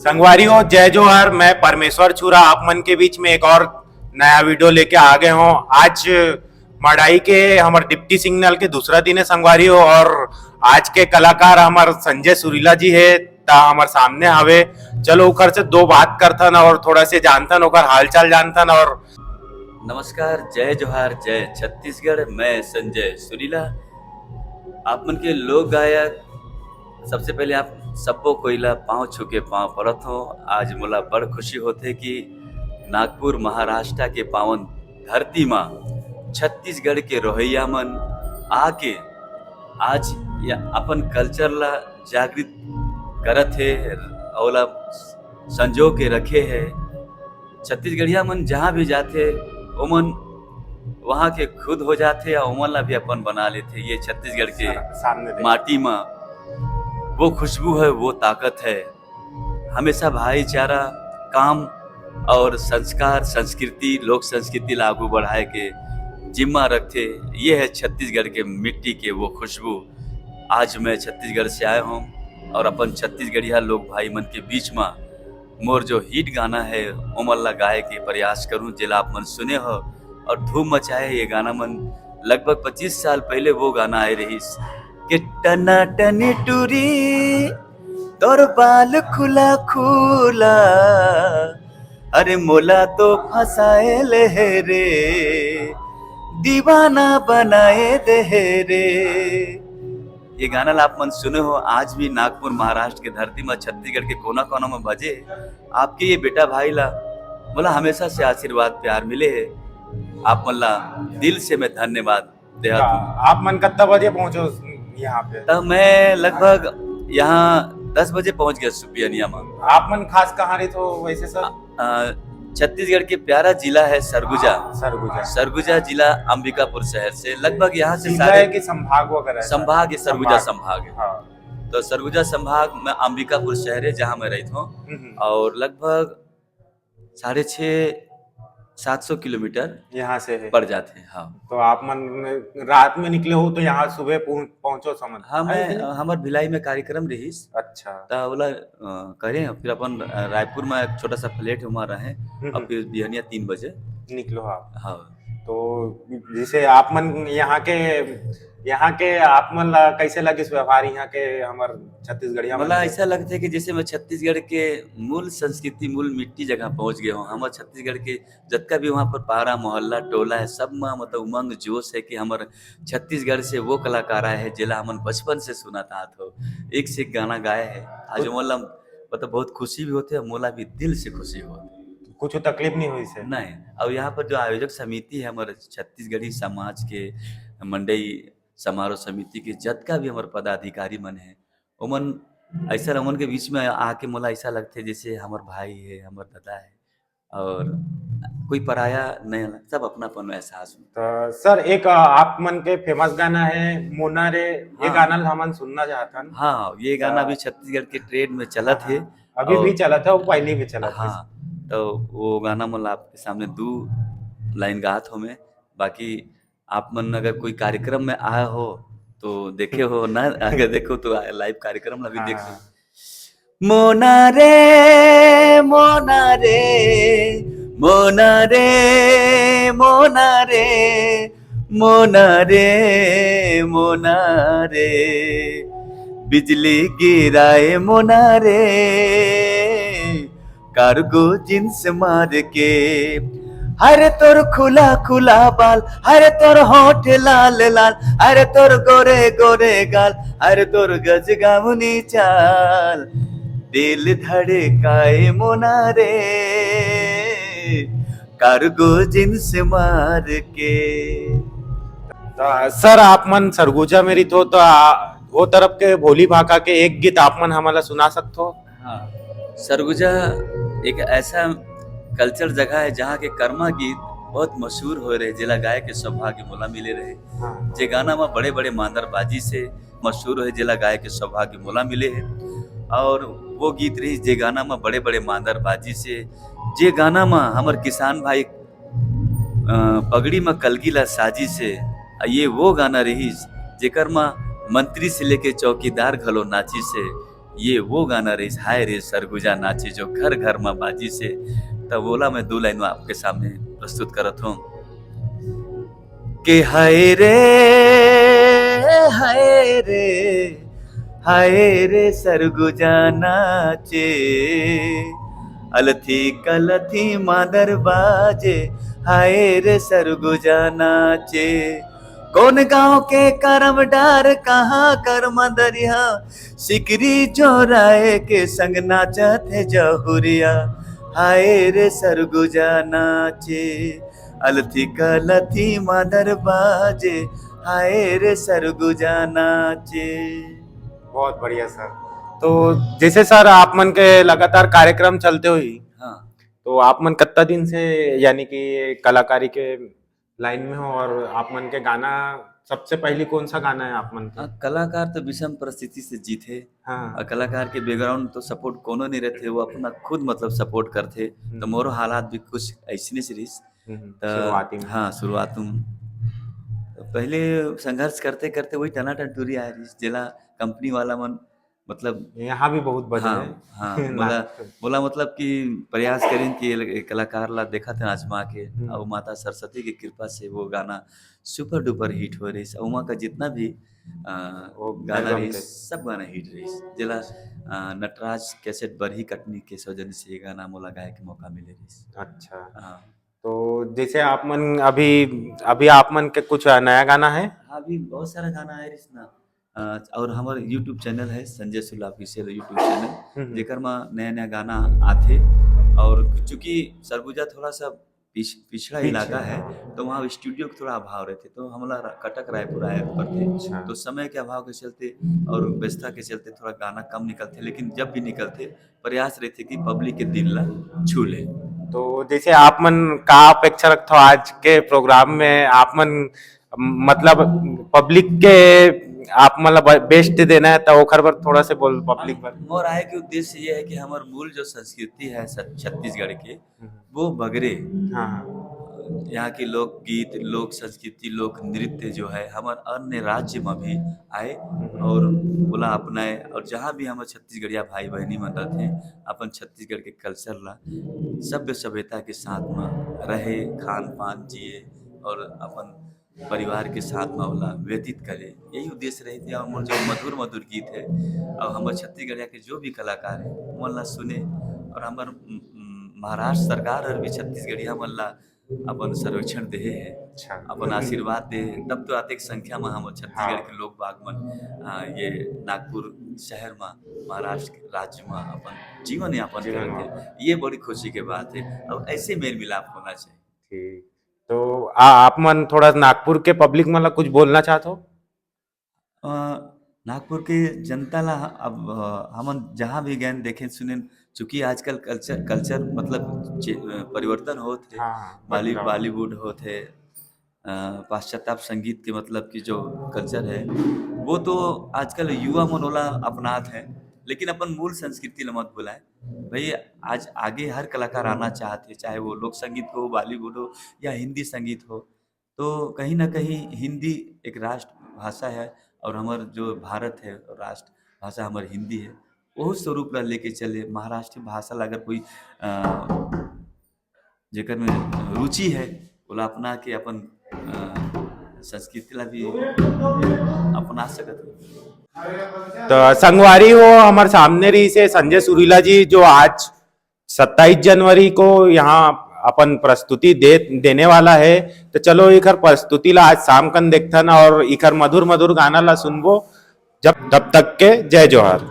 संगवारियों जय जोहार। मैं परमेश्वर छुरा आप मन के बीच में एक और नया वीडियो लेके आ गए हूँ। आज मड़ाई के हमारे डिप्टी सिग्नल के दूसरा दिन है संगवारियों, और आज के कलाकार हमारे संजय सुरीला जी है ता हमारे सामने हवे। चलो उखर से दो बात करथन और थोड़ा से जानथन ओकर हालचाल जानथन। और नमस्कार, जय जोहार, जय छत्तीसगढ़। मैं संजय सुरीला, आप मन के लोक गायक। सबसे पहले आप सबको कोइला पाँव छू के पाँव पड़त हो। आज मोला बड़ खुशी होते कि नागपुर महाराष्ट्र के पावन धरती माँ छत्तीसगढ़ के रोहैया मन आके आज या अपन कल्चर ला जागृत करत है और ला संजो के रखे है। छत्तीसगढ़िया मन जहाँ भी जाते ओमन वहाँ के खुद हो जाते और ओमन ला भी अपन बना लेते। ये छत्तीसगढ़ के सामने माटी में वो खुशबू है, वो ताकत है। हमेशा भाईचारा, काम और संस्कार, संस्कृति, लोक संस्कृति लागू बढ़ाए के जिम्मा रखते। ये है छत्तीसगढ़ के मिट्टी के वो खुशबू। आज मैं छत्तीसगढ़ से आया हूँ और अपन छत्तीसगढ़िया लोग भाई मन के बीच में मोर जो हिट गाना है ओमन ला गाए के प्रयास करूँ, जिला आप मन सुने हो और धूम मचाए। ये गाना मन लगभग 25 साल पहले वो गाना आए रही कि टना टनी टूरी तोर बाल खुला खुला, अरे मोला तो फसाए ले रे, दीवाना बनाए दे रे। ये गाना ला आप मन सुने हो। आज भी नागपुर महाराष्ट्र के धरती में छत्तीसगढ़ के कोना कोना में बजे। आपके ये बेटा भाई ला बोला हमेशा से आशीर्वाद प्यार मिले है। आप मन ला दिल से मैं धन्यवाद दे। आप मन कितना बजे पहुंचो यहाँ पे? तब मैं लगभग यहाँ 10 बजे पहुंच गया सुपियनिया में। आप मन खास कहाँ रहे तो वैसे सर? छत्तीसगढ़ के प्यारा जिला है सरगुजा। सरगुजा जिला अंबिकापुर शहर से लगभग यहाँ से सारे के संभाग वगैरह संभाग है, सरगुजा संभाग है। हाँ। तो सरगुजा संभाग में अंबिकापुर शहर है जहाँ मैं रहता हूँ, और लगभग 650-700 किलोमीटर यहाँ से है। पड़ जाते हैं। हाँ, तो आप मन रात में निकले हो तो यहाँ सुबह पहुंचो समझ? हाँ, मैं हमारे भिलाई में कार्यक्रम रही। अच्छा। तो बोला करें, फिर अपन रायपुर में एक छोटा सा फ्लैट हमारा है, अब फिर बिहनिया 3 बजे निकलो आप। हाँ। तो जैसे आप मन यहाँ के आप मन ला कैसे लगे इस व्यवहार यहाँ के हमार छत्तीसगढ़िया? मतलब ऐसा लगता है कि जैसे मैं छत्तीसगढ़ के मूल संस्कृति, मूल मिट्टी जगह पहुंच गया हूँ। हमारे छत्तीसगढ़ के जितना भी वहाँ पर पारा मोहल्ला टोला है, सब में मतलब उमंग जोश है कि हमारे छत्तीसगढ़ से वो कलाकार आए हैं जिला हमन बचपन से सुना था। तो एक से एक गाना गाए है। आज मोला मतलब बहुत खुशी भी होती है, मोला भी दिल से खुशी होती है। कुछ तकलीफ नहीं हुई से? नहीं। और यहाँ पर जो आयोजक समिति है हमारे छत्तीसगढ़ी समाज के, मंडई समारोह समिति के जितना भी हमारे पदाधिकारी मन है, ओमन ऐसा रमन के बीच में आके मोला ऐसा लगता है जैसे हमारे भाई है, हमारे दादा है, और कोई पराया नहीं, सब अपनापन में एहसास होता। तो सर एक आप मन के फेमस गाना है मोना रे, ये गाना हमन सुनना चाहता है। हाँ, ये गाना भी छत्तीसगढ़ के ट्रेड में चला थे, अभी भी चला था, वो पहले भी चला था। हाँ, तो वो गाना मतलब आपके सामने 2 लाइन गात हो मैं। बाकी आप मन अगर कोई कार्यक्रम में आया हो तो देखे हो ना, अगर देखो तो लाइव कार्यक्रम अभी देखो। मोना रे मोना रे मोना रे मोना रे मोना रे मोना रे, बिजली गिराए मोना रे, कार्गो जींस मार के, हरे तोर खुला खुला बाल, हरे तोर होठ लाल लाल, हरे तोर गोरे गोरे गाल, हरे तोर गज गामुनी चाल, दिल धड़काए मोना रे, कार्गो जींस मार के। सर आप मन सरगुजा में रही तो वो तरफ के भोली भाका के एक गीत आप मन हमारा सुना सकते हो? हाँ, सरगुजा एक ऐसा कल्चर जगह है जहाँ के कर्मा गीत बहुत मशहूर हो रहे, जिला गायक के सौभाग्य मोला मिले रहे। हाँ। जे गाना में बड़े बड़े मांदरबाजी से मशहूर है, जिला गायक के सौभाग्य मोला मिले है। और वो गीत रही जे गाना में बड़े बड़े मांदरबाजी से, जे गाना में हमार किसान भाई पगड़ी में कलगी ला साजी से, ये वो गाना रही जेकर में मंत्री से लेके चौकीदार घलो नाची से, ये वो गाना रे हाय रे सरगुजा नाची जो घर घर में बाजी से। तब बोला मैं 2 लाइन आपके सामने प्रस्तुत करत हूँ कि हाय रे हाय रे हाय रे सरगुजा नाचे, अलथी कलथी मादर बाजे, हाय रे सरगुजा नाचे। कौन गांव के करम डार कहाँ कर मदरिया, सिकरी जोराए के संग नाचत है जहुरिया, हाय रे सरगुजा नाचे, अलथी कलथी मादर बाजे, हाय रे सरगुजा नाचे। बहुत बढ़िया सर। तो जैसे सर आप मन के लगातार कार्यक्रम चलते हुई, हाँ, तो आप मन कितना दिन से यानी कि कलाकारी के लाइन में हो, और आप मन के गाना सबसे पहली कौन सा गाना है आप मन के? कलाकार तो विषम परिस्थिति से जीते। हाँ। और कलाकार के बैकग्राउंड तो सपोर्ट कोनो नहीं रहते, वो अपना खुद मतलब सपोर्ट करते। तो मोरो हालात भी कुछ ऐसे से रहीस। शुरुआती में। हाँ, शुरुआत में तो पहले संघर्ष करते करते वही टनाटन टूरी आया रहीस, जेला कंपनी वाला मन मतलब यहाँ भी बहुत बजे हाँ, है। हाँ, बोला मतलब कि प्रयास करें कि कलाकार ला देखा था आजमा के, और माता सरस्वती की कृपा से वो गाना सुपर डुपर हिट हो रही। उमा का जितना भी गाना रही, सब गाना हिट रही। जिला नटराज कैसेट बरही कटनी के सौजन्य से ये गाना मोला गाए के मौका मिले रही। अच्छा। हाँ, तो जैसे आप मन अभी अभी आप मन के कुछ नया गाना है? हाँ, अभी बहुत सारा गाना है रिस ना। और हमारे यूट्यूब चैनल है संजय सुला ऑफिशियल यूट्यूब चैनल, जेकर में नया नया गाना आते। और चूंकि सरगुजा थोड़ा सा पिछड़ा इलाका है, तो वहाँ स्टूडियो के थोड़ा अभाव रहते, तो हमला कटक रायपुर आए पड़ते। तो समय के अभाव के चलते और व्यस्तता के चलते थोड़ा गाना कम निकलते, लेकिन जब भी निकलते प्रयास रहते कि पब्लिक के दिल ला छू ले। तो जैसे आप मन का अपेक्षा रखते हो आज के प्रोग्राम में, आप मन मतलब पब्लिक के आप मतलब बेस्ट देना है, तो ओखर पर थोड़ा से बोल पब्लिक पर। मोर आए के उद्देश्य ये है कि हमार मूल जो संस्कृति है छत्तीसगढ़ के, वो बगरे। हाँ। यहाँ की लोकगीत, लोक संस्कृति, लोक नृत्य जो है हमारे अन्य राज्य में भी आए और बोला अपनाए। और जहाँ भी हमारे छत्तीसगढ़िया भाई बहनी मन रहते हैं, अपन छत्तीसगढ़ के कल्चर ला सभ्य सभ्यता के साथ में रहे, खान पान जिए और अपन परिवार के साथ में वाला व्यतीत करे, यही उद्देश्य रहे थे। और जो मधुर मधुर गीत है और हमारे छत्तीसगढ़िया के जो भी कलाकार है मन ला सुने। और हमार महाराष्ट्र सरकार और भी छत्तीसगढ़िया मन ला अपन सर्वेक्षण दे है, अपन आशीर्वाद दे, तब तो अधिक संख्या में हम छत्तीसगढ़ के लोग बाग मन ये नागपुर शहर में महाराष्ट्र राज्य में अपन जीवन यापन करते। ये बड़ी खुशी की बात है, और ऐसे मेल मिलाप होना चाहिए। ठीक। तो आप मन थोड़ा नागपुर के पब्लिक मतलब कुछ बोलना चाहते हो? नागपुर के जनता ला अब हम जहाँ भी गए देखें सुने, चूंकि आजकल कल्चर मतलब परिवर्तन होते है। बॉलीवुड होते, पाश्चात्य संगीत के मतलब की जो कल्चर है वो तो आजकल युवा मनोला अपनात है, लेकिन अपन मूल संस्कृति ला मत भुलाए भाई। आज आगे हर कलाकार आना चाहते, चाहे वो लोक संगीत हो, बॉलीवुड हो या हिंदी संगीत हो। तो कहीं ना कहीं हिंदी एक राष्ट्र भाषा है, और हमार जो भारत है राष्ट्र भाषा हमारी हिंदी है, वो स्वरूप ला लेके चले। महाराष्ट्रीय भाषा ला अगर कोई जेकर में रुचि है, बोला अपना के अपन संस्कृति ला भी अपना सकते। तो संगवारी वो हमारे सामने रही से संजय सुरीला जी, जो आज 27 जनवरी को यहाँ अपन प्रस्तुति देने वाला है। तो चलो इखर प्रस्तुति ला आज शाम कन देखथन, और इखर मधुर मधुर गाना ला सुनबो। जब तब तक के जय जोहार।